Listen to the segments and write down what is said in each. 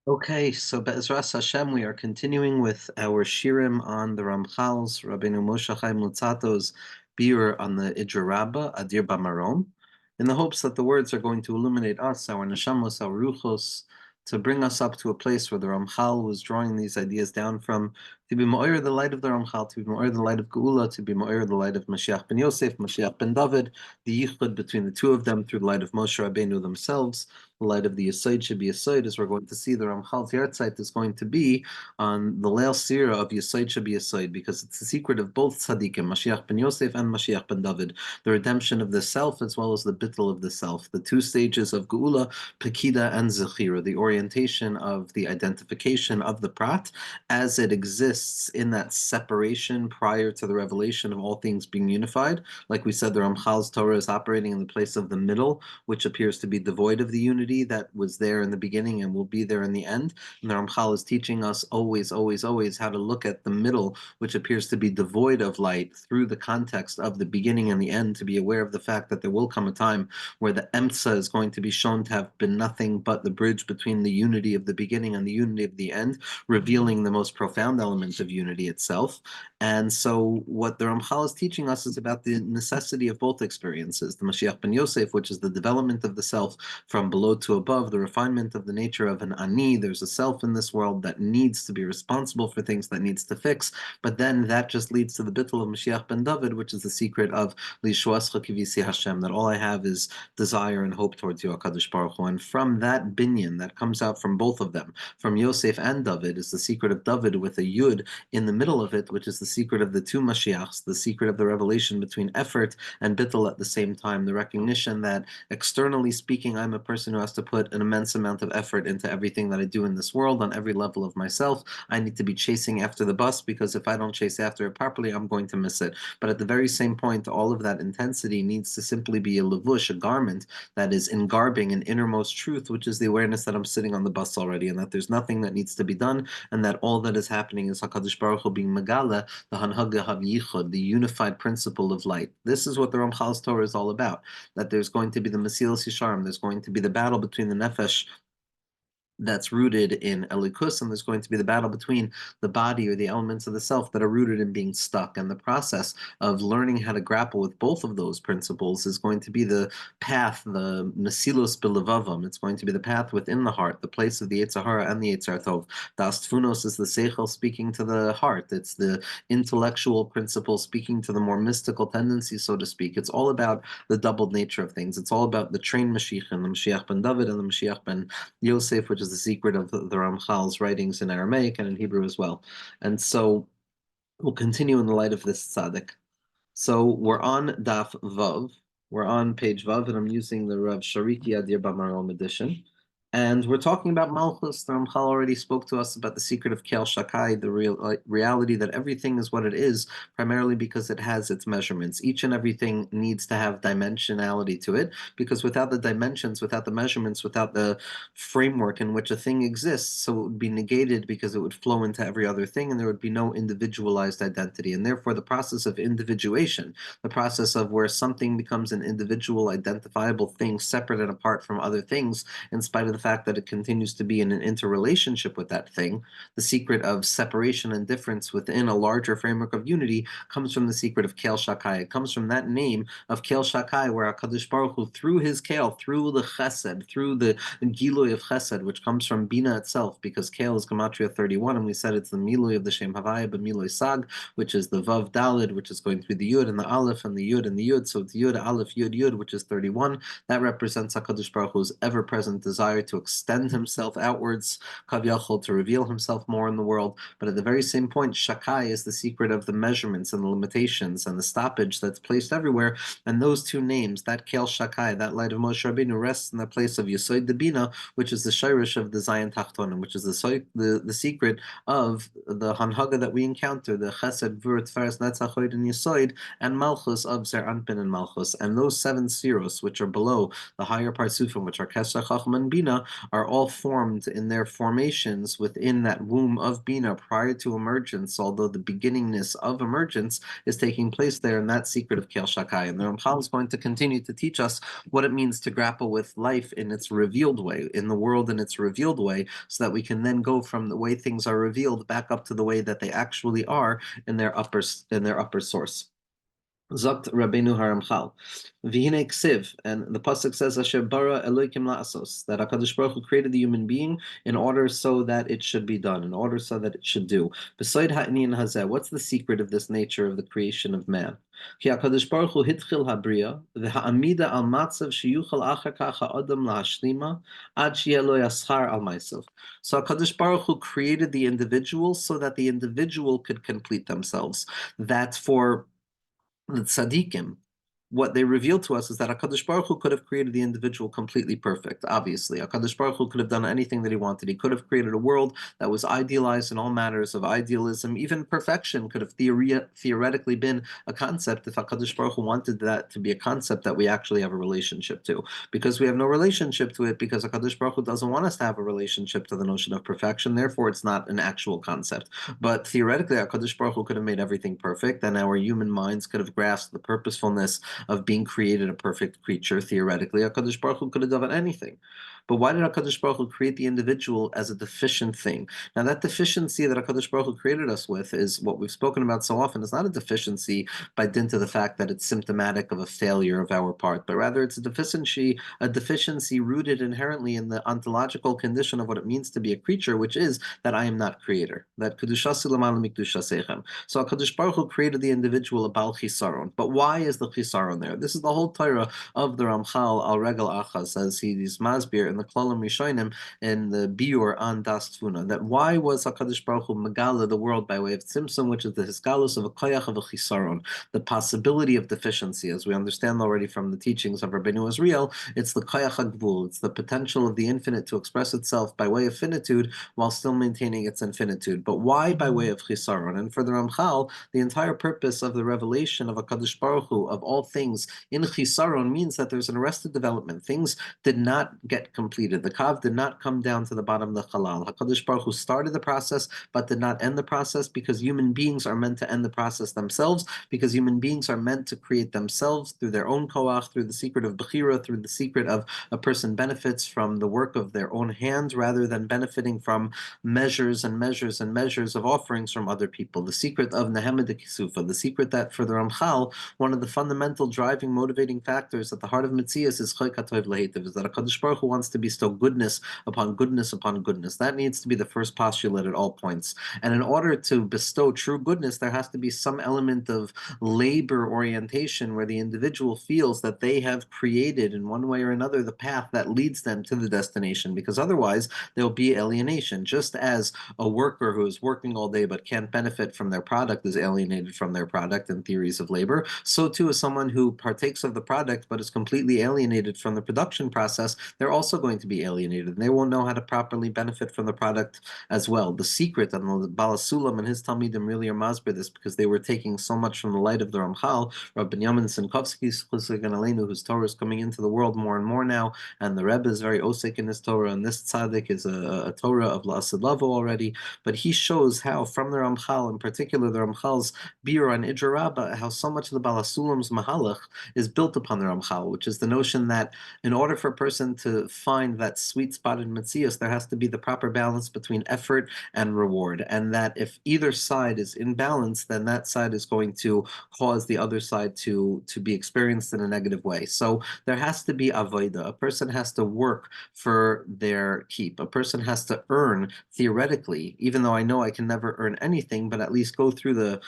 Okay, so Be'ezras Hashem, we are continuing with our shirim on the Ramchal's, Rabbeinu Moshe Chaim Luzzato's biur on the Idra Rabbah, Adir BaMarom, in the hopes that the words are going to illuminate us, our neshamos, our ruchos, to bring us up to a place where the Ramchal was drawing these ideas down from, to be ma'or the light of the Ramchal, to be ma'or the light of Geula, to be ma'or the light of Mashiach ben Yosef, Mashiach ben David, the yichud between the two of them through the light of Moshe Rabbeinu themselves. The light of the Yesod should be Yesod, as we're going to see. The Ramchal's Yartzeit is going to be on the Leil Sira of Yesod should be Yesod, because it's the secret of both tzaddikim, Mashiach ben Yosef and Mashiach ben David, the redemption of the self as well as the bittul of the self, the two stages of Geula, Pekida and Zechira, the orientation of the identification of the Prat as it exists in that separation prior to the revelation of all things being unified. Like we said, the Ramchal's Torah is operating in the place of the middle, which appears to be devoid of the unity that was there in the beginning and will be there in the end. And the Ramchal is teaching us always, always, always how to look at the middle, which appears to be devoid of light, through the context of the beginning and the end, to be aware of the fact that there will come a time where the Emtsa is going to be shown to have been nothing but the bridge between the unity of the beginning and the unity of the end, revealing the most profound element of unity itself. And so what the Ramchal is teaching us is about the necessity of both experiences, the Mashiach ben Yosef, which is the development of the self from below to above, the refinement of the nature of an ani. There's a self in this world that needs to be responsible for things, that needs to fix, but then that just leads to the bittul of Mashiach ben David, which is the secret of Lishuascha kivisi Hashem, that all I have is desire and hope towards you, HaKadosh Baruch Hu. And from that binyan that comes out from both of them, from Yosef and David, is the secret of David with a yud in the middle of it, which is the secret of the two Mashiachs, the secret of the revelation between effort and bittul at the same time, the recognition that externally speaking, I'm a person who has to put an immense amount of effort into everything that I do in this world on every level of myself. I need to be chasing after the bus, because if I don't chase after it properly, I'm going to miss it. But at the very same point, all of that intensity needs to simply be a levush, a garment that is engarbing an innermost truth, which is the awareness that I'm sitting on the bus already, and that there's nothing that needs to be done, and that all that is happening is HaKadosh Baruch Hu being Megala, the Hanhaga Hav the unified principle of light. This is what the Ramchal's Torah is all about, that there's going to be the Mesilas Yesharim, there's going to be the battle between the Nefesh that's rooted in Elikus, and there's going to be the battle between the body or the elements of the self that are rooted in being stuck. And the process of learning how to grapple with both of those principles is going to be the path, the Mesilos B'Levavam. It's going to be the path within the heart, the place of the Yetzer Hara and the Yetzer Tov. The Astfunos is the Seichel speaking to the heart. It's the intellectual principle speaking to the more mystical tendency, so to speak. It's all about the doubled nature of things. It's all about the trained Mashiach, and the Mashiach ben David and the Mashiach ben Yosef, which is the secret of the Ramchal's writings in Aramaic and in Hebrew as well. And so we'll continue in the light of this tzaddik. So we're on Daf Vav. We're on page Vav, and I'm using the Rav Shariki Adir BaMarom edition. And we're talking about Malchus. The Ramchal already spoke to us about the secret of Kel Shakai, the reality that everything is what it is, primarily because it has its measurements. Each and everything needs to have dimensionality to it, because without the dimensions, without the measurements, without the framework in which a thing exists, so it would be negated because it would flow into every other thing, and there would be no individualized identity. And therefore, the process of individuation, the process of where something becomes an individual, identifiable thing separate and apart from other things, in spite of the fact that it continues to be in an interrelationship with that thing, the secret of separation and difference within a larger framework of unity comes from the secret of Kel Shakai. It comes from that name of Kel Shakai, where HaKadosh Baruch Hu, through his Kel, through the Chesed, through the Gilui of Chesed, which comes from Bina itself, because Kel is Gematria 31, and we said it's the Milui of the Shem Havaya, but Milui Sag, which is the Vav Dalid, which is going to be the Yud and the Aleph and the Yud and the Yud. So it's Yud, Aleph, Yud, Yud, which is 31. That represents HaKadosh Baruch Hu's ever-present desire to extend himself outwards, Kav to reveal himself more in the world. But at the very same point, Shakai is the secret of the measurements and the limitations and the stoppage that's placed everywhere. And those two names, that Kel Shakai, that light of Moshe Rabbeinu, rests in the place of Yesod Debina, which is the Shirish of the Zion Tachtonim, which is the secret of the Hanhaga that we encounter, the Chesed, Vur, Tferes, Netzach, Hod, and Yesod, and Malchus of Zer Anpin and Malchus. And those seven seros, which are below the higher Parsufim, which are Kesher, Chacham, and Bina, Bina are all formed in their formations within that womb of Bina prior to emergence, although the beginningness of emergence is taking place there in that secret of Kel Shakai. And the Ramchal is going to continue to teach us what it means to grapple with life in its revealed way, in the world in its revealed way, so that we can then go from the way things are revealed back up to the way that they actually are in their upper source. Zokt Rabbeinu Haramchal. V'hine ksiv, and the pasuk says, "Asher bara Elokim la'asos," that Hakadosh Baruch Hu created the human being in order so that it should be done, in order so that it should do. Beside ha'inyan hazeh, what's the secret of this nature of the creation of man? Ki Hakadosh Baruch Hu hitchil habriya v'ha'amida al matzav sheyuchal achar kach ha'adam la'ashlima ad sheyeh lo yaschar al ma'asav. So Hakadosh Baruch Hu created the individual so that the individual could complete themselves. That for the tzaddikim, what they reveal to us is that HaKadosh Baruch Hu could have created the individual completely perfect, obviously. HaKadosh Baruch Hu could have done anything that he wanted. He could have created a world that was idealized in all matters of idealism. Even perfection could have theoretically been a concept if HaKadosh Baruch Hu wanted that to be a concept that we actually have a relationship to. Because we have no relationship to it, because HaKadosh Baruch Hu doesn't want us to have a relationship to the notion of perfection, therefore it's not an actual concept. But theoretically, HaKadosh Baruch Hu could have made everything perfect, and our human minds could have grasped the purposefulness of being created a perfect creature. Theoretically, HaKadosh Baruch Hu could have done anything. But why did HaKadosh Baruch Hu create the individual as a deficient thing? Now, that deficiency that HaKadosh Baruch Hu created us with is what we've spoken about so often. It's not a deficiency by dint of the fact that it's symptomatic of a failure of our part, but rather it's a deficiency rooted inherently in the ontological condition of what it means to be a creature, which is that I am not creator. That kedushasi l'maala mikdushasechem. So HaKadosh Baruch Hu created the individual a bal chisaron. But why is the chisaron there? This is the whole Torah of the Ramchal al Regel Achaz, as he's masbir in the Klalim Rishonim in the Biur on Das Tfuna, that why was HaKadosh Baruch Hu megala the world by way of tzimtzum, which is the hisgalus of a koyach of a chisaron, the possibility of deficiency, as we understand already from the teachings of Rabbeinu Azriel. It's the koyach hagvul, it's the potential of the infinite to express itself by way of finitude while still maintaining its infinitude. But why by way of chisaron? And for the Ramchal, the entire purpose of the revelation of HaKadosh Baruch Hu of all things in chisaron means that there's an arrested development. Things did not get completed. The kav did not come down to the bottom of the halal. HaKadosh Baruch Hu started the process but did not end the process, because human beings are meant to end the process themselves, because human beings are meant to create themselves through their own koach, through the secret of bechira, through the secret of a person benefits from the work of their own hands rather than benefiting from measures and measures and measures of offerings from other people. The secret of Nehemah de Kisufa, the secret that for the Ramchal, one of the fundamental driving, motivating factors at the heart of Metzias is Choy Katov Lehetiv, is that HaKadosh Baruch Hu wants to bestow goodness upon goodness upon goodness. That needs to be the first postulate at all points. And in order to bestow true goodness, there has to be some element of labor orientation where the individual feels that they have created in one way or another the path that leads them to the destination, because otherwise there'll be alienation. Just as a worker who is working all day but can't benefit from their product is alienated from their product in theories of labor, so too is someone who partakes of the product but is completely alienated from the production process. They're also going to be alienated, and they won't know how to properly benefit from the product as well. The secret, and the Balasulam and his Talmidim really are masber this, because they were taking so much from the light of the Ramchal, Rabbi Yamin Sinkovsky, whose Torah is coming into the world more and more now, and the Rebbe is very osik in his Torah, and this tzaddik is a Torah of La'asid Lavo already, but he shows how from the Ramchal, in particular the Ramchal's Biur on Idra Rabbah, how so much of the Balasulam's Mahalach is built upon the Ramchal, which is the notion that in order for a person to find that sweet spot in Metzias, there has to be the proper balance between effort and reward, and that if either side is in balance, then that side is going to cause the other side to be experienced in a negative way. So there has to be avodah. A person has to work for their keep. A person has to earn, theoretically, even though I know I can never earn anything, but at least go through the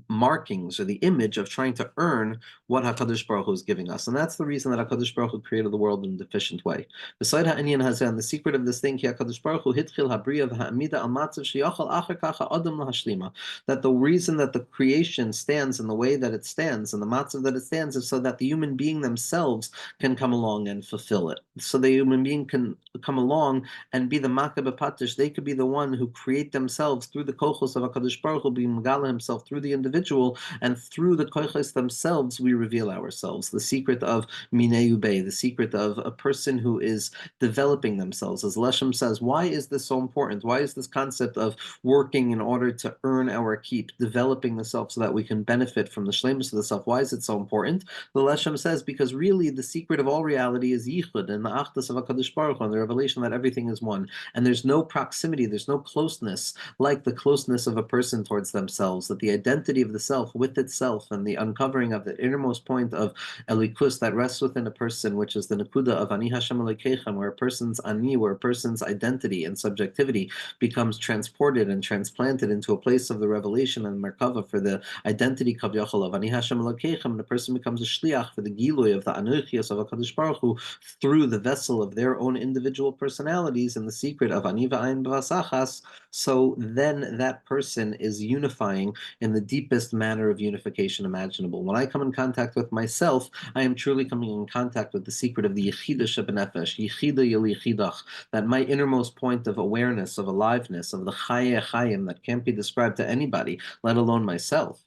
markings or the image of trying to earn what HaKadosh Baruch Hu is giving us. And that's the reason that HaKadosh Baruch Hu created the world in a deficient way. Beside ha'inyan hazeh, the secret of this thing, ki HaKadosh Baruch Hu hitchil habriya v'ha'amida al matzav sheyachal acher kach ha'adam lahashlima, that the reason that the creation stands in the way that it stands, and the matzav that it stands, is so that the human being themselves can come along and fulfill it. So the human being can come along and be the Makah B'Patish. They could be the one who create themselves through the kochos of HaKadosh Baruch Hu, being Megala himself through the individual, and through the kochos themselves we reveal ourselves. The secret of Minei Ubei, the secret of a person who is developing themselves. As Leshem says, why is this so important? Why is this concept of working in order to earn our keep, developing the self so that we can benefit from the shlemus of the self? Why is it so important? The Leshem says, because really the secret of all reality is yichud and the achdus of HaKadosh Baruch Hu, and the revelation that everything is one. And there's no proximity, there's no closeness like the closeness of a person towards themselves, that the identity of the self with itself and the uncovering of the innermost point of elikus that rests within a person, which is the nakuda of ani Hashem Elokeichem, where a person's ani, where a person's identity and subjectivity becomes transported and transplanted into a place of the revelation and merkava for the identity kavyachol of ani Hashem Elokeichem, and the person becomes a shliach for the gilui of the anuchias of HaKadosh Baruch Hu through the vessel of their own individual personalities and the secret of ani v'ayin b'vasachas. So then that person is unifying in the deepest manner of unification imaginable. When I come in contact with myself, I am truly coming in contact with the secret of the Yechida Shebenefesh, Yechida Yel Yechidach, that my innermost point of awareness, of aliveness, of the Chaye Chayim that can't be described to anybody, let alone myself.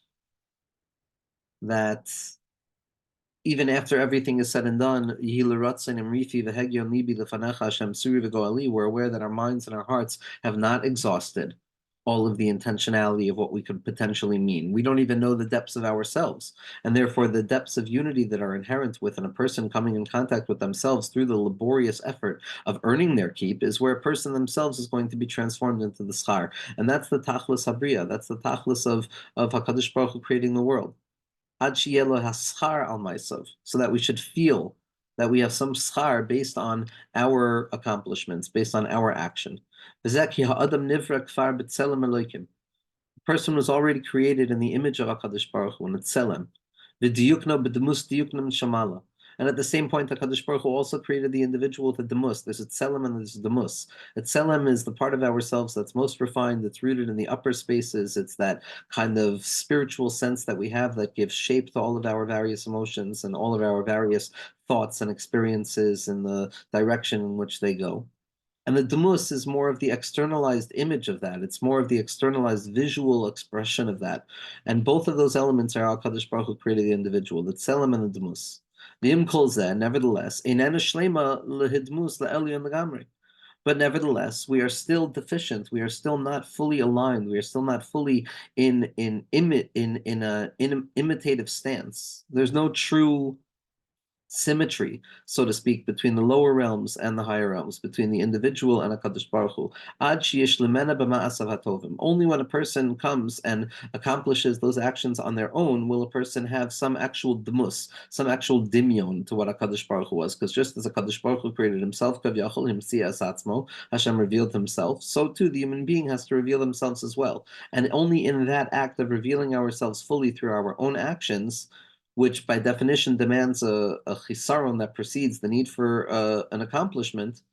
That even after everything is said and done, we're aware that our minds and our hearts have not exhausted all of the intentionality of what we could potentially mean. We don't even know the depths of ourselves. And therefore, the depths of unity that are inherent within a person coming in contact with themselves through the laborious effort of earning their keep is where a person themselves is going to be transformed into the schar. And that's the tachlis habriya. That's the tachlis of HaKadosh Baruch Hu creating the world. Ad sheyelo haschar al ma'asav, so that we should feel that we have some schar based on our accomplishments, based on our action. V'zeh ki ha'adam nivra kfar b'tzelem Elokim. The person was already created in the image of HaKadosh Baruch Hu, and it's tzelem. V'diyukno b'demus diyuknom shamala. And at the same point, HaKadosh Baruch Hu also created the individual with a demus. There's a tzelem and there's a demus. A tzelem is the part of ourselves that's most refined, that's rooted in the upper spaces. It's that kind of spiritual sense that we have that gives shape to all of our various emotions and all of our various thoughts and experiences in the direction in which they go. And the demus is more of the externalized image of that. It's more of the externalized visual expression of that. And both of those elements are how HaKadosh Baruch Hu created the individual, the tzelem and the demus. Nevertheless, but nevertheless, we are still deficient. We are still not fully aligned. We are still not fully in an imitative stance. There's no true symmetry, so to speak, between the lower realms and the higher realms, between the individual and HaKadosh Baruch Hu. Ad sheyesh lemena b'ma'asav hatovim. Only when a person comes and accomplishes those actions on their own will a person have some actual demus, some actual dimyon to what HaKadosh Baruch Hu was. Because just as HaKadosh Baruch Hu created himself, kavyachol himtzias atzmo, Hashem revealed himself, so too the human being has to reveal themselves as well. And only in that act of revealing ourselves fully through our own actions, which by definition demands a chisaron that precedes the need for an accomplishment,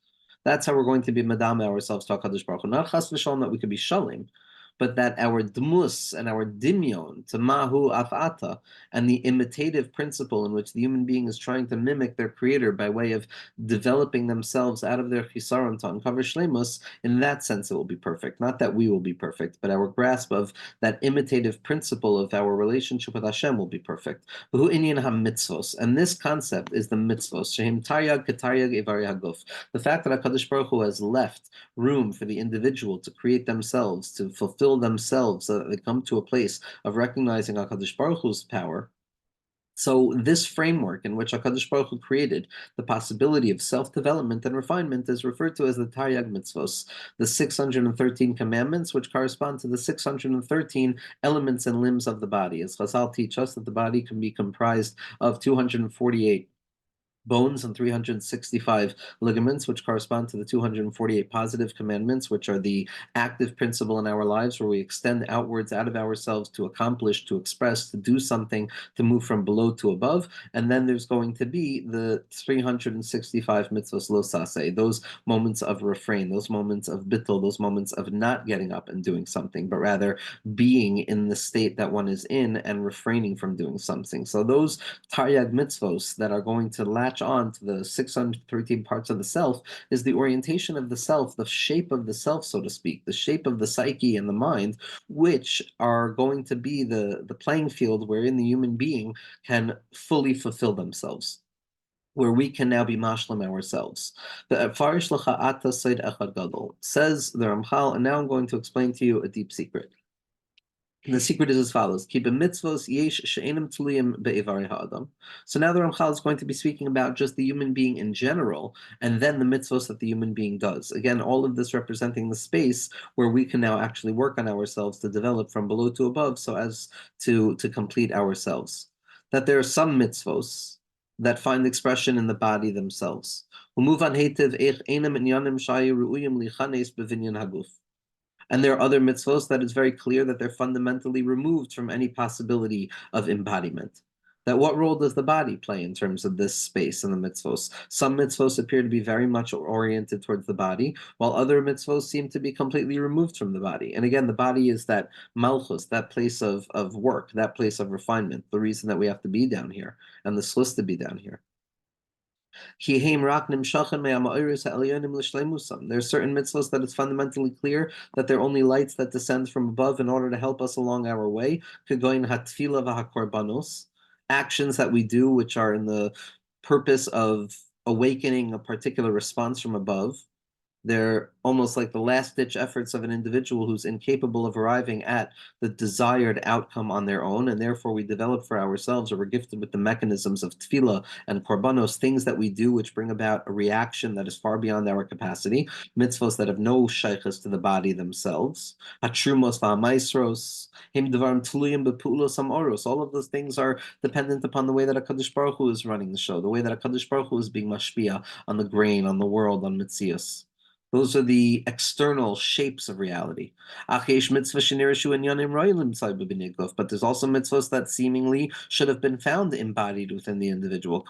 that's how we're going to be madame ourselves to HaKadosh Baruch Hu. Not chas v'shalom that we could be shalim, but that our dmus and our dimyon to mahu afata and the imitative principle in which the human being is trying to mimic their creator by way of developing themselves out of their chisaron to uncover shlemus, in that sense it will be perfect. Not that we will be perfect, but our grasp of that imitative principle of our relationship with Hashem will be perfect. V'hu inyan ha-mitzvos, and this concept is the mitzvos. Shehim taryag k'taryag ivari haguf. The fact that HaKadosh Baruch Hu has left room for the individual to create themselves, to fulfill themselves, so that they come to a place of recognizing HaKadosh Baruch Hu's power. So this framework in which HaKadosh Baruch Hu created the possibility of self-development and refinement is referred to as the Taryag Mitzvos, the 613 commandments, which correspond to the 613 elements and limbs of the body. As Chazal teach us that the body can be comprised of 248 bones and 365 ligaments, which correspond to the 248 positive commandments, which are the active principle in our lives, where we extend outwards out of ourselves to accomplish, to express, to do something, to move from below to above. And then there's going to be the 365 mitzvos lo saseh, those moments of refrain, those moments of bittul, those moments of not getting up and doing something, but rather being in the state that one is in and refraining from doing something. So those taryag mitzvos that are going to latch latch on to the 613 parts of the self is the orientation of the self, the shape of the self, so to speak, the shape of the psyche and the mind, which are going to be the playing field wherein the human being can fully fulfill themselves, where we can now be mashlim ourselves. The Farish Lacha Ata Said Echad Gadol, says the Ramchal, and now I'm going to explain to you a deep secret. And the secret is as follows: Keep mitzvos yesh she'enim tluyim be'ivari ha'adam. So now the Ramchal is going to be speaking about just the human being in general, and then the mitzvos that the human being does. Again, all of this representing the space where we can now actually work on ourselves to develop from below to above, so as to complete ourselves. That there are some mitzvos that find expression in the body themselves. We'll move on. Heitev eich einam inyanim shayu ru'uyim lichanes bevinyan haguf. And there are other mitzvos that it's very clear that they're fundamentally removed from any possibility of embodiment. That what role does the body play in terms of this space in the mitzvos? Some mitzvos appear to be very much oriented towards the body, while other mitzvos seem to be completely removed from the body. And again, the body is that malchus, that place of work, that place of refinement, the reason that we have to be down here, and the slus to be down here. There are certain mitzvos that it's fundamentally clear that they're only lights that descend from above in order to help us along our way. Actions that we do which are in the purpose of awakening a particular response from above. They're almost like the last-ditch efforts of an individual who's incapable of arriving at the desired outcome on their own, and therefore we develop for ourselves, or we're gifted with the mechanisms of tefillah and korbanos, things that we do which bring about a reaction that is far beyond our capacity, mitzvos that have no shaykhs to the body themselves, hatrumos v'amaisros, him devarim tluyim bepulos amoros. All of those things are dependent upon the way that HaKadosh Baruch Hu is running the show, the way that HaKadosh Baruch Hu is being mashpia on the grain, on the world, on mitzias. Those are the external shapes of reality. But there's also mitzvahs that seemingly should have been found embodied within the individual.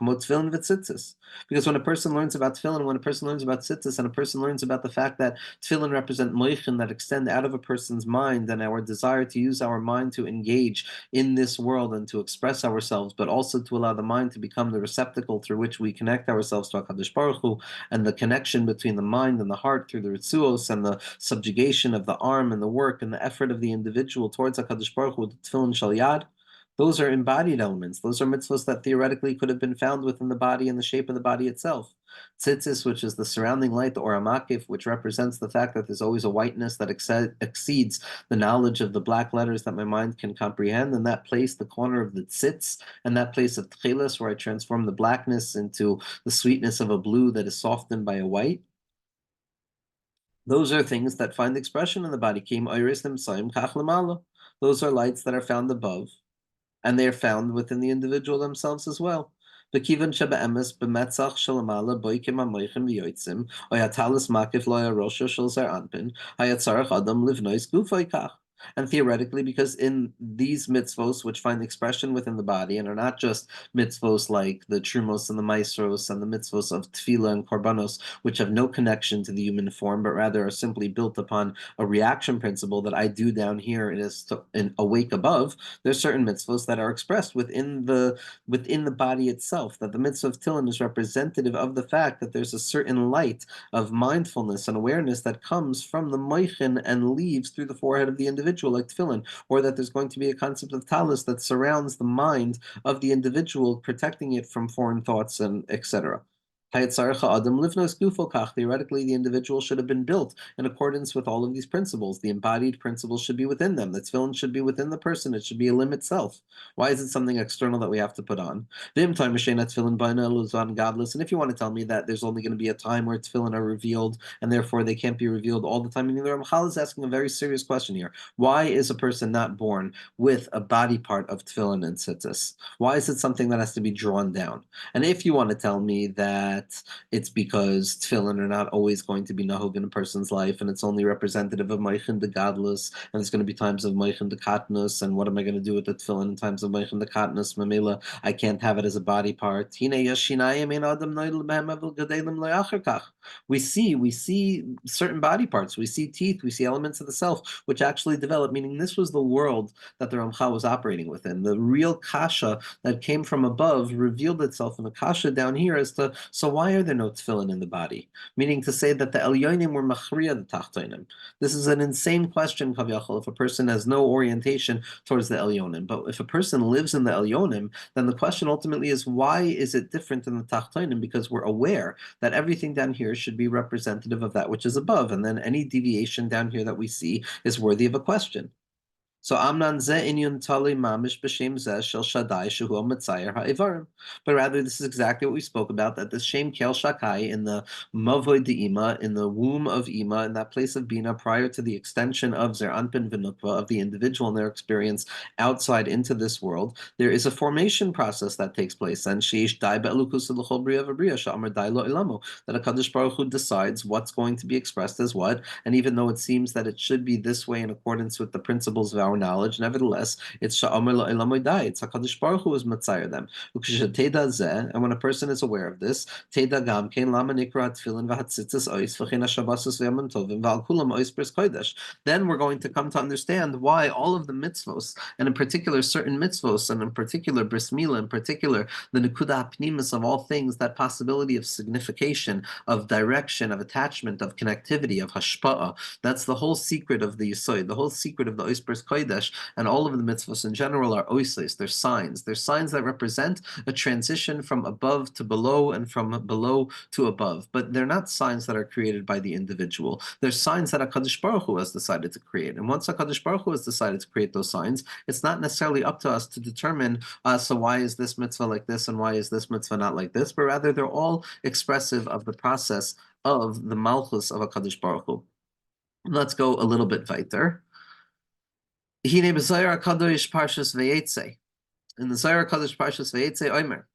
Because when a person learns about tefillin, when a person learns about tzitzis, and a person learns about the fact that tefillin represent moichin that extend out of a person's mind and our desire to use our mind to engage in this world and to express ourselves, but also to allow the mind to become the receptacle through which we connect ourselves to HaKadosh Baruch Hu, and the connection between the mind and the heart through the ritzuos and the subjugation of the arm and the work and the effort of the individual towards HaKadosh Baruch Hu with the tefillin shel yad. Those are embodied elements. Those are mitzvahs that theoretically could have been found within the body and the shape of the body itself. Tzitzis, which is the surrounding light, the Or HaMakif, which represents the fact that there's always a whiteness that exceeds the knowledge of the black letters that my mind can comprehend, and that place, the corner of the tzitz, and that place of tchilas, where I transform the blackness into the sweetness of a blue that is softened by a white. Those are things that find expression in the body. Those are lights that are found above, and they are found within the individual themselves as well. And theoretically, because in these mitzvos, which find expression within the body and are not just mitzvos like the trumos and the maestros and the mitzvos of tefillah and korbanos, which have no connection to the human form, but rather are simply built upon a reaction principle that I do down here and is awake above, there's certain mitzvos that are expressed within the body itself, that the mitzvah of tefillin is representative of the fact that there's a certain light of mindfulness and awareness that comes from the moichin and leaves through the forehead of the individual, like tefillin, or that there's going to be a concept of talus that surrounds the mind of the individual, protecting it from foreign thoughts and etc. Theoretically, the individual should have been built in accordance with all of these principles. The embodied principles should be within them. The tefillin should be within the person. It should be a limb itself. Why is it something external that we have to put on? And if you want to tell me that there's only going to be a time where tefillin are revealed and therefore they can't be revealed all the time, the Ramchal is asking a very serious question here. Why is a person not born with a body part of tefillin and tzitzis? Why is it something that has to be drawn down? And if you want to tell me that that it's because tefillin are not always going to be nahug in a person's life, and it's only representative of moichin de gadlus, and there's going to be times of moichin de katnus, and what am I going to do with the tefillin in times of moichin de katnus? Mamela, I can't have it as a body part. We see certain body parts. We see teeth. We see elements of the self which actually develop. Meaning, this was the world that the Ramchal was operating within. The real kasha that came from above revealed itself in the kasha down here as to, so why are there no tefillin in the body? Meaning to say that the elyonim were machriya the tachtonim. This is an insane question, Kavyachal, if a person has no orientation towards the elyonim. But if a person lives in the elyonim, then the question ultimately is, why is it different than the tachtonim? Because we're aware that everything down here should be representative of that which is above, and then any deviation down here that we see is worthy of a question. So Amnan ze inyun tali mamish b'shem ze shel Shaddai shehu mitzayer ha'ivarim. But rather, this is exactly what we spoke about, that this shem kel shakai in the mavoy de ima, in the womb of ima, in that place of bina, prior to the extension of zer anpin v'nukva, of the individual and their experience outside into this world, there is a formation process that takes place. And sheish dai be'elukus l'chol bria v'bria sha'amar dai lo ilamu, that HaKadosh Baruch Hu decides what's going to be expressed as what, and even though it seems that it should be this way in accordance with the principles of our knowledge, nevertheless, it's Sha'amar La'ilamoidai, it's HaKadosh Baruch Hu is Matzayer them. And when a person is aware of this, Teda Gamkein Lama Nikra Tfilin Vahatzitzis Ois V'china Shabbasus V'yaman Tovim V'al Kulam Ois Bris Kodesh. Then we're going to come to understand why all of the mitzvos, and in particular certain mitzvos, and in particular bris milah, in particular the nekuda hapnimis of all things, that possibility of signification, of direction, of attachment, of connectivity, of hashpa'ah. That's the whole secret of the Yisoid, the whole secret of the Ois Bris Kodesh, and all of the mitzvos in general are oises. They're signs. They're signs that represent a transition from above to below and from below to above. But they're not signs that are created by the individual. They're signs that HaKadosh Baruch Hu has decided to create. And once HaKadosh Baruch Hu has decided to create those signs, it's not necessarily up to us to determine, so why is this mitzvah like this and why is this mitzvah not like this, but rather they're all expressive of the process of the malchus of HaKadosh Baruch Hu. Let's go a little bit weiter. Hine b'Zohar HaKadosh Parshas Vayetze. In the Zohar HaKadosh Parshas Vayetze, Omer,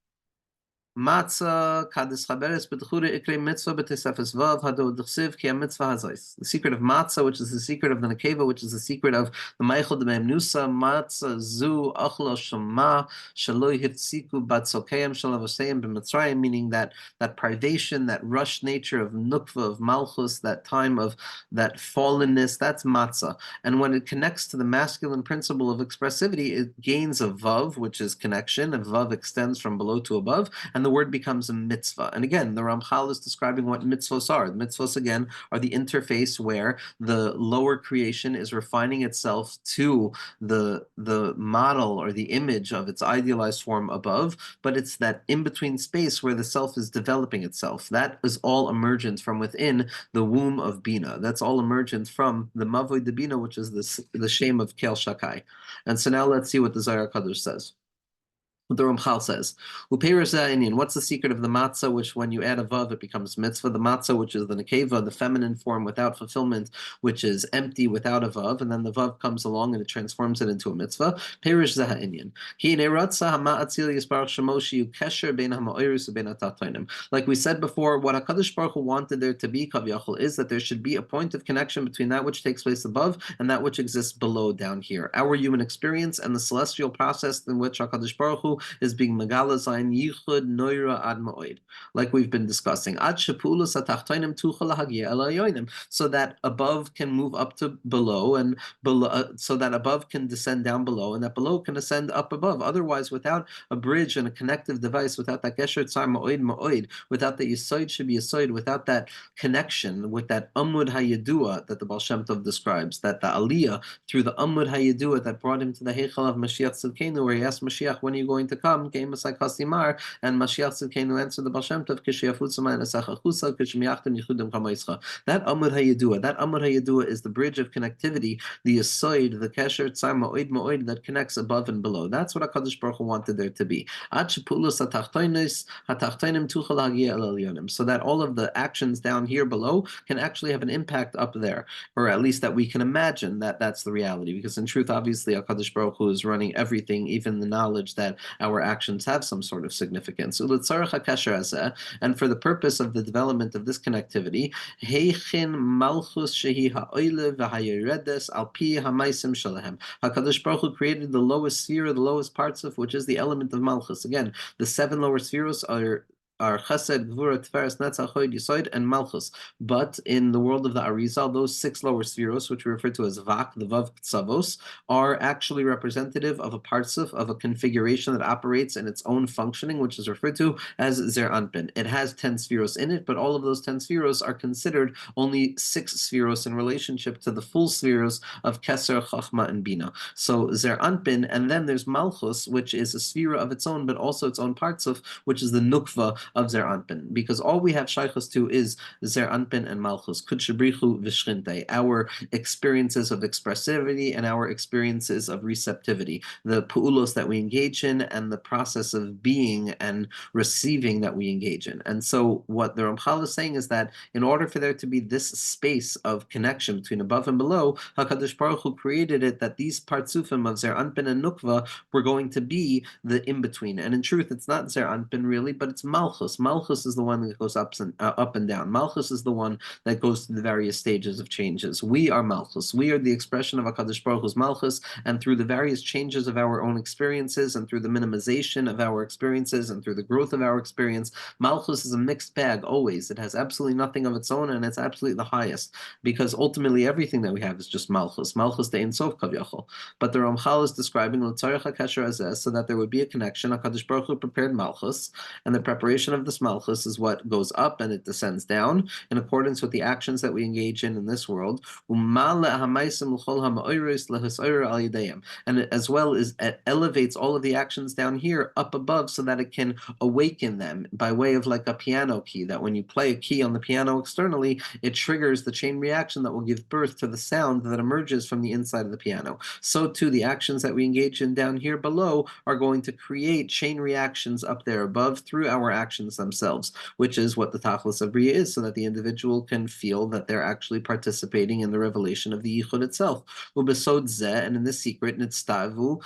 Matzah kadis chaberes b'tchure ikre mitzvah b'tesefes vav hado d'chsiv ki mitzvah hazois. The secret of matzah, which is the secret of the nekeva, which is the secret of the meichel d'meim nusa, matzah zu achlo shema shaloi hitziku batzokeim shalavoseim b'mitzrayim, meaning that privation, that rush nature of nukva, of malchus, that time of that fallenness, that's matzah. And when it connects to the masculine principle of expressivity, it gains a vav, which is connection. A vav extends from below to above, and the word becomes a mitzvah. And again, the Ramchal is describing what mitzvos are. The mitzvos, again, are the interface where the lower creation is refining itself to the model or the image of its idealized form above, but it's that in-between space where the self is developing itself. That is all emergent from within the womb of Bina. That's all emergent from the Mavoy de Bina, which is the shame of Kel Shakai. And so now let's see what the Zohar HaKadosh says. What the Ramchal says. What's the secret of the matzah, which when you add a vav, it becomes mitzvah? The matzah, which is the nekeva, the feminine form without fulfillment, which is empty without a vav, and then the vav comes along and it transforms it into a mitzvah. Perish zaha'inyan. Like we said before, what HaKadosh Baruch Hu wanted there to be, Kavyachal, is that there should be a point of connection between that which takes place above and that which exists below down here. Our human experience and the celestial process in which HaKadosh Baruch Hu is being megalazayin yichud noira ad ma'od, like we've been discussing. Ad shepulus atachtonim tuchal hagia elayonim, so that above can move up to below, and below, so that above can descend down below, and that below can ascend up above. Otherwise, without a bridge and a connective device, without that gesher tzar ma'od ma'od, without that yisoid should be yisoid, without that connection with that amud hayedua that the Baal Shem Tov describes, that the aliyah through the amud hayedua that brought him to the heichal of Mashiach Tzidkenu, where he asked Mashiach, when are you going to come? Came as Kasimar, and Mashiach Tzidkenu answered the Baal Shem Tov, that amud hayedua, is the bridge of connectivity, the yisoid, the kesher tzar ma'od ma'od that connects above and below. That's what HaKadosh Baruch Hu wanted there to be. So that all of the actions down here below can actually have an impact up there, or at least that we can imagine that that's the reality. Because in truth, obviously, HaKadosh Baruch Hu is running everything, even the knowledge that our actions have some sort of significance. And for the purpose of the development of this connectivity, HaKadosh Baruch Hu created the lowest sphere, the lowest parts of which is the element of Malchus. Again, the 7 lower spheres are Chesed, Gvura, Tiferes, Netzach, Hod, Yesod, and Malchus. But in the world of the Arizal, those 6 lower spheros, which we refer to as Vak, the Vav Tzavos, are actually representative of a parsif, of a configuration that operates in its own functioning, which is referred to as Zer Anpin. It has 10 spheros in it, but all of those 10 spheros are considered only 6 spheros in relationship to the full spheros of Keser, Chachma, and Bina. So Zer Anpin, and then there's Malchus, which is a sphere of its own, but also its own parsif, which is the Nukva of Zer Anpin, because all we have shaykhus to is Zer Anpin and Malchus, Kudshabrichu Vishrinte, our experiences of expressivity and our experiences of receptivity, the pu'ulos that we engage in and the process of being and receiving that we engage in. And so what the Ramchal is saying is that in order for there to be this space of connection between above and below, HaKadosh Baruch Hu created it that these partsufim of Zer Anpin and Nukva were going to be the in-between. And in truth, it's not Zer Anpin really, but it's Malchus. Malchus is the one that goes up and down. Malchus is the one that goes through the various stages of changes. We are Malchus. We are the expression of HaKadosh Baruch Hu's Malchus, and through the various changes of our own experiences, and through the minimization of our experiences, and through the growth of our experience, Malchus is a mixed bag always. It has absolutely nothing of its own, and it's absolutely the highest, because ultimately everything that we have is just Malchus. Malchus de Ein Sof Kavyachol. But the Ramchal is describing L'tzarech HaKesher Hazeh, so that there would be a connection. HaKadosh Baruch Hu prepared Malchus, and the preparation of this Malchus is what goes up and it descends down in accordance with the actions that we engage in this world. And as well as it elevates all of the actions down here up above so that it can awaken them by way of like a piano key, that when you play a key on the piano externally, it triggers the chain reaction that will give birth to the sound that emerges from the inside of the piano. So too, the actions that we engage in down here below are going to create chain reactions up there above through our actions themselves, which is what the Tachlis of Bria is, so that the individual can feel that they're actually participating in the revelation of the Yichud itself. Ubesod zeh, and in this secret, nitztaru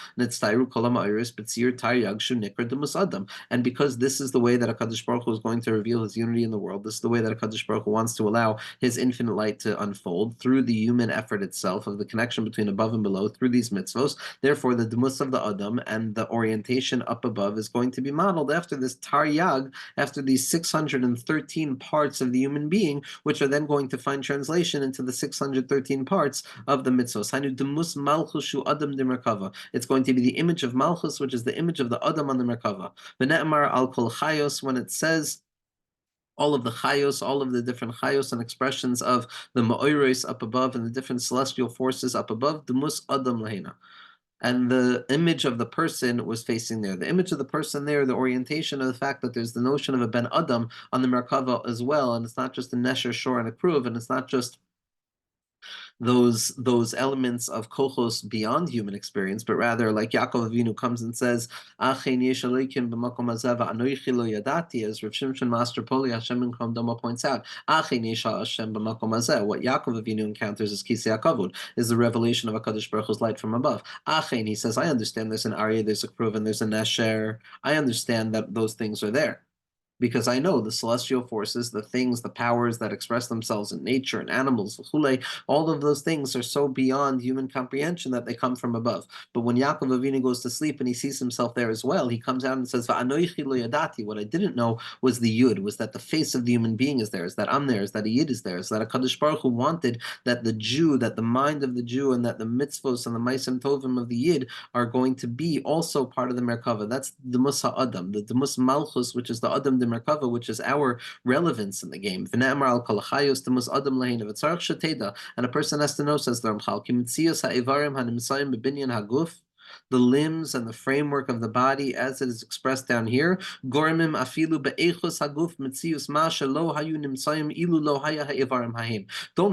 kol ha'ma'oros b'tzir tar yagshu nikra demus adam. And because this is the way that HaKadosh Baruch Hu is going to reveal His unity in the world, this is the way that HaKadosh Baruch Hu wants to allow His infinite light to unfold through the human effort itself of the connection between above and below through these mitzvos. Therefore, the demus of the adam and the orientation up above is going to be modeled after this tar yag, after these 613 parts of the human being, which are then going to find translation into the 613 parts of the mitzvos. It's going to be the image of Malchus, which is the image of the Adam on the Merkava. V'ne'emar al kol chayos, when it says all of the chayos, all of the different chayos and expressions of the ma'oros up above and the different celestial forces up above, the mus adam lahena. And the image of the person was facing there. The image of the person there, the orientation of the fact that there's the notion of a Ben Adam on the Merkava as well, and it's not just a Nesher, Shor, and a Kruv, and it's not just those elements of kochos beyond human experience, but rather like Yaakov Avinu comes and says, "Achein yesh Elokim b'makom hazeh v'anoichi lo yadati," as Rav Shimshon Master Poli Hashem Yinchom Dama points out. Achein yesh Hashem b'makom hazeh. What Yaakov Avinu encounters as Kisei HaKavod is the revelation of HaKadosh Baruch Hu's light from above. Achein, he says, I understand there's an Arya, there's a Kruv, and there's a Nesher. I understand that those things are there, because I know the celestial forces, the things, the powers that express themselves in nature and animals, all of those things are so beyond human comprehension that they come from above. But when Yaakov Avinu goes to sleep and he sees himself there as well, he comes out and says, "Va'anoichi lo yadati." What I didn't know was the Yud, was that the face of the human being is there, is that I'm there, is that a Yid is there, is that a Kadosh Baruch Hu wanted that the Jew, that the mind of the Jew, and that the mitzvos and the ma'asim tovim of the Yid are going to be also part of the Merkava. That's the Musa Adam, the Demus Malchus, which is the Adam de Merkava, which is our relevance in the game. And a person has to know, says the Ramchal, the limbs and the framework of the body as it is expressed down here. Don't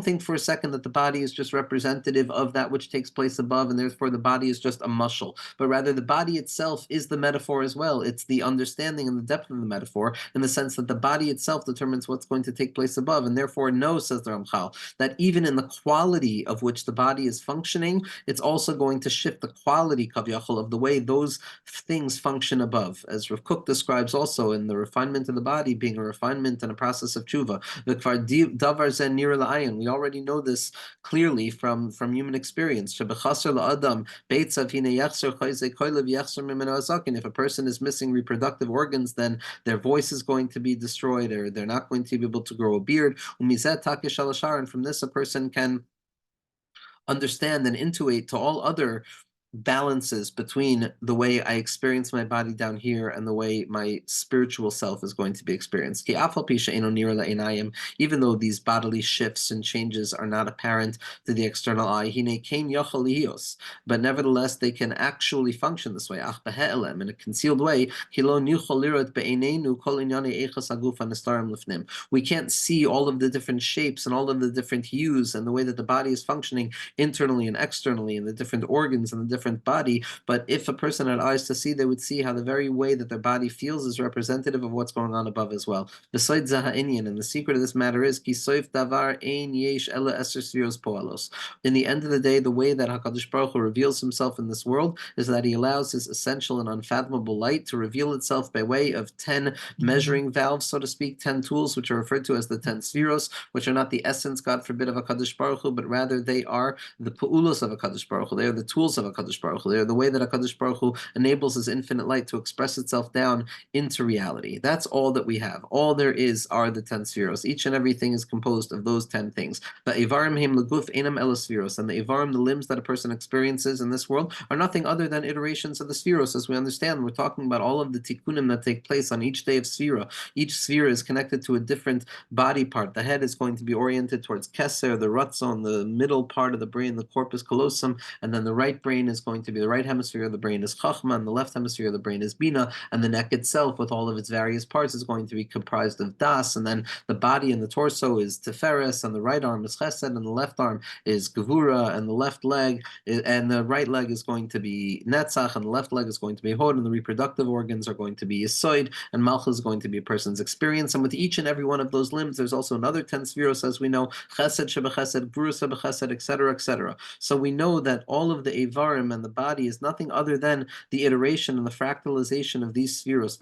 think for a second that the body is just representative of that which takes place above, and therefore the body is just a mushal, but rather the body itself is the metaphor as well. It's the understanding and the depth of the metaphor, in the sense that the body itself determines what's going to take place above, and therefore know, says the Ramchal, that even in the quality of which the body is functioning, it's also going to shift. The quality kavyachol, of the way those things function above, as Rav Kook describes also in the refinement of the body being a refinement and a process of tshuva. We already know this clearly from human experience. If a person is missing reproductive organs, then their voice is going to be destroyed, or they're not going to be able to grow a beard. And from this, a person can understand and intuit to all other balances between the way I experience my body down here and the way my spiritual self is going to be experienced. Even though these bodily shifts and changes are not apparent to the external eye, but nevertheless they can actually function this way, in a concealed way. We can't see all of the different shapes and all of the different hues and the way that the body is functioning internally and externally, and the different organs and the different body. But if a person had eyes to see, they would see how the very way that their body feels is representative of what's going on above as well. Besides Zaha'inyan, and the secret of this matter is davar ein yesh ela poalos. In the end of the day, the way that HaKadosh Baruch Hu reveals himself in this world is that he allows his essential and unfathomable light to reveal itself by way of 10 measuring valves, so to speak, 10 tools, which are referred to as the 10 spheros, which are not the essence, God forbid, of HaKadosh Baruch Hu, but rather they are the pu'ulos of HaKadosh Baruch Hu. They are the tools of HaKadosh Baruch Hu. They are the way that HaKadosh Baruch Hu enables his infinite light to express itself down into reality. That's all that we have. All there is are the 10 spheros. Each and everything is composed of those 10 things. The Ivarim heim leguf enam ela spheros. And the Ivarim, the limbs that a person experiences in this world, are nothing other than iterations of the spheros. As we understand, we're talking about all of the tikkunim that take place on each day of sphera. Each sphera is connected to a different body part. The head is going to be oriented towards Keser, the Ratzon, the middle part of the brain, the corpus callosum, and then the right brain is going to be, the right hemisphere of the brain is Chachma, and the left hemisphere of the brain is Bina, and the neck itself with all of its various parts is going to be comprised of Das, and then the body and the torso is Tiferes, and the right arm is Chesed, and the left arm is Gevura, and the left leg, and the right leg is going to be Netzach, and the left leg is going to be Hod, and the reproductive organs are going to be Yisoid, and Malchus is going to be a person's experience, and with each and every one of those limbs, there's also another 10 spheros, as we know, Chesed, Shebechesed, Gvura, Shebechesed, etc., etc. So we know that all of the Avarim and the body is nothing other than the iteration and the fractalization of these spheros.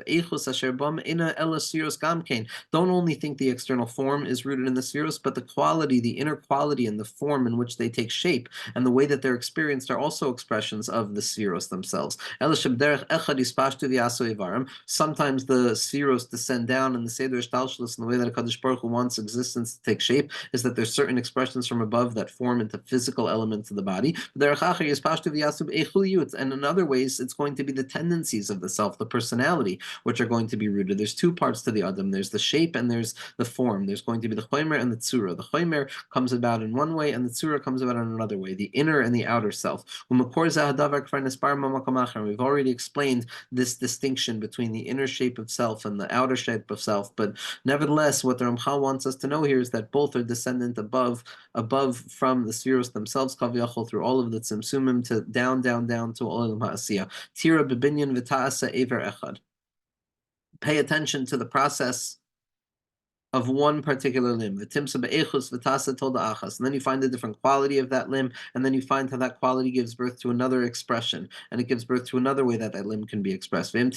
Don't only think the external form is rooted in the spheros, but the quality, the inner quality, and the form in which they take shape, and the way that they're experienced are also expressions of the spheros themselves. Sometimes the spheros descend down, and the Seder Shtalshalos, and the way that HaKadosh Baruch Hu wants existence to take shape, is that there's certain expressions from above that form into physical elements of the body. And in other ways, it's going to be the tendencies of the self, the personality, which are going to be rooted. There's two parts to the Adam. There's the shape and there's the form. There's going to be the chomer and the tzura. The chomer comes about in one way and the tzura comes about in another way, the inner and the outer self. We've already explained this distinction between the inner shape of self and the outer shape of self, but nevertheless, what the Ramchal wants us to know here is that both are descendant above from the spheros themselves, kaviyachol, through all of the tzimtzumim to down to olam ha'asiyah. Tira bebinyan v'ta'asa ever echad. Pay attention to the process of one particular limb. And then you find the different quality of that limb, and then you find how that quality gives birth to another expression, and it gives birth to another way that limb can be expressed. And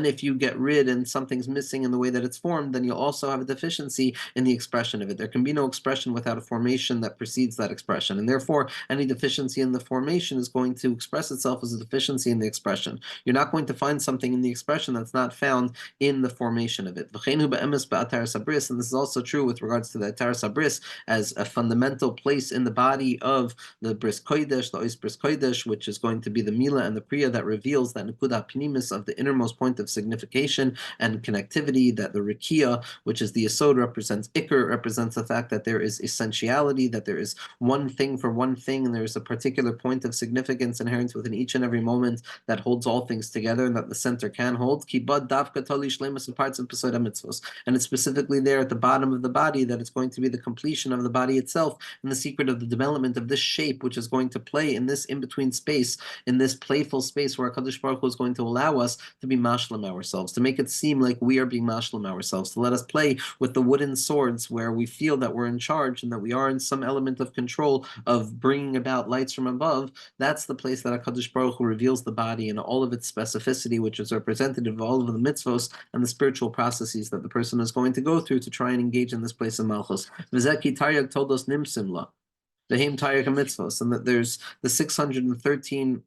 if you get rid and something's missing in the way that it's formed, then you'll also have a deficiency in the expression of it. There can be no expression without a formation that precedes that expression, and therefore any deficiency in the formation is going to express itself as a deficiency in the expression. You're not going to find something in the expression that's not found in the formation of it. And this is also true with regards to the Ataras Bris as a fundamental place in the body of the Bris Kodesh, the Ois Bris Kodesh, which is going to be the Mila and the Priya that reveals that Nekuda Pnimis of the innermost point of signification and connectivity, that the Rikia, which is the Yesod, represents Iker, represents the fact that there is essentiality, that there is one thing for one thing, and there is a particular point of significance inherent within each and every moment that holds all things together and that the center can hold. Kibad Davka Tali Shlemas and parts of mitzvos. And it's specifically there at the bottom of the body that it's going to be the completion of the body itself and the secret of the development of this shape, which is going to play in this in-between space, in this playful space where HaKadosh Baruch Hu is going to allow us to be mashlim ourselves, to make it seem like we are being mashlim ourselves, to let us play with the wooden swords where we feel that we're in charge and that we are in some element of control of bringing about lights from above. That's the place that HaKadosh Baruch Hu reveals the body in all of its specificity, which is representative of all of the mitzvos and the spiritual processes that the person is going to go through to try and engage in this place of malchus. V'zeki Taryag told us nimsimla, the Haim Taryag mitzvos, and that there's the 613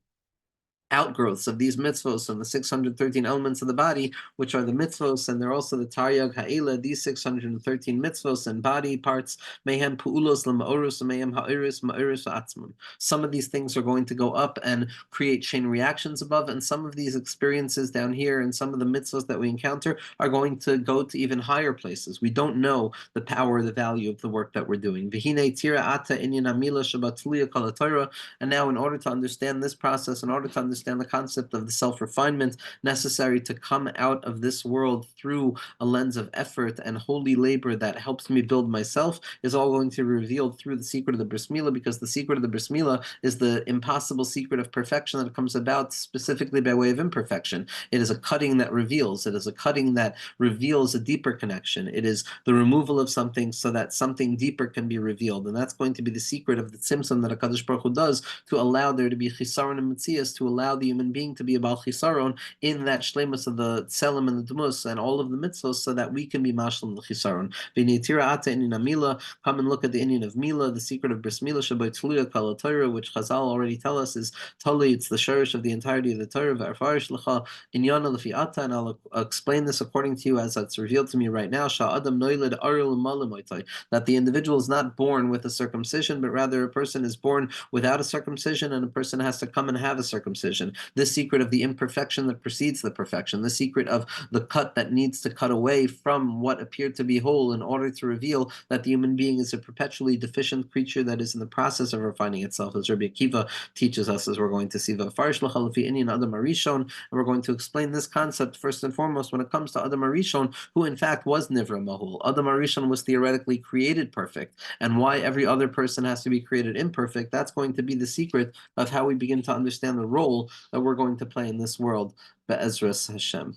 outgrowths of these mitzvos and the 613 elements of the body, which are the mitzvos, and they're also the taryag ha'ela, these 613 mitzvos and body parts, mehem pu'ulos l'ma'orus, mehem ha'iris ma'iris atzmon. Some of these things are going to go up and create chain reactions above, and some of these experiences down here and some of the mitzvos that we encounter are going to go to even higher places. We don't know the power, the value of the work that we're doing. V'hinei tira ata inyan amila shabatliya kol haTorah. And now, in order to understand this process, in order to understand the concept of the self-refinement necessary to come out of this world through a lens of effort and holy labor that helps me build myself, is all going to be revealed through the secret of the bris milah, because the secret of the bris milah is the impossible secret of perfection that comes about specifically by way of imperfection. It is a cutting that reveals. It is a cutting that reveals a deeper connection. It is the removal of something so that something deeper can be revealed. And that's going to be the secret of the tzimtzum that HaKadosh Baruch Hu does to allow there to be chisaron and mitzias, to allow the human being to be about chisaron in that shlemus of the tselem and the dmus and all of the mitzvos, so that we can be mashlim the chisaron. V'nitira ata inyan amila, come and look at the inyan of mila, the secret of bris milah shabai tluya kal Torah, which Chazal already tell us is totally, it's the shurish of the entirety of the Torah. V'arfarish lecha inyana lefi ata, and I'll explain this according to you as it's revealed to me right now. Sha'adam noiled aril malamoitai, that the individual is not born with a circumcision, but rather a person is born without a circumcision, and a person has to come and have a circumcision. This secret of the imperfection that precedes the perfection, the secret of the cut that needs to cut away from what appeared to be whole in order to reveal that the human being is a perpetually deficient creature that is in the process of refining itself, as Rabbi Akiva teaches us, as we're going to see. And we're going to explain this concept first and foremost when it comes to Adam Arishon, who in fact was Nivra Mahul. Adam Arishon was theoretically created perfect, and why every other person has to be created imperfect, that's going to be the secret of how we begin to understand the role that we're going to play in this world, Be'ezras Hashem.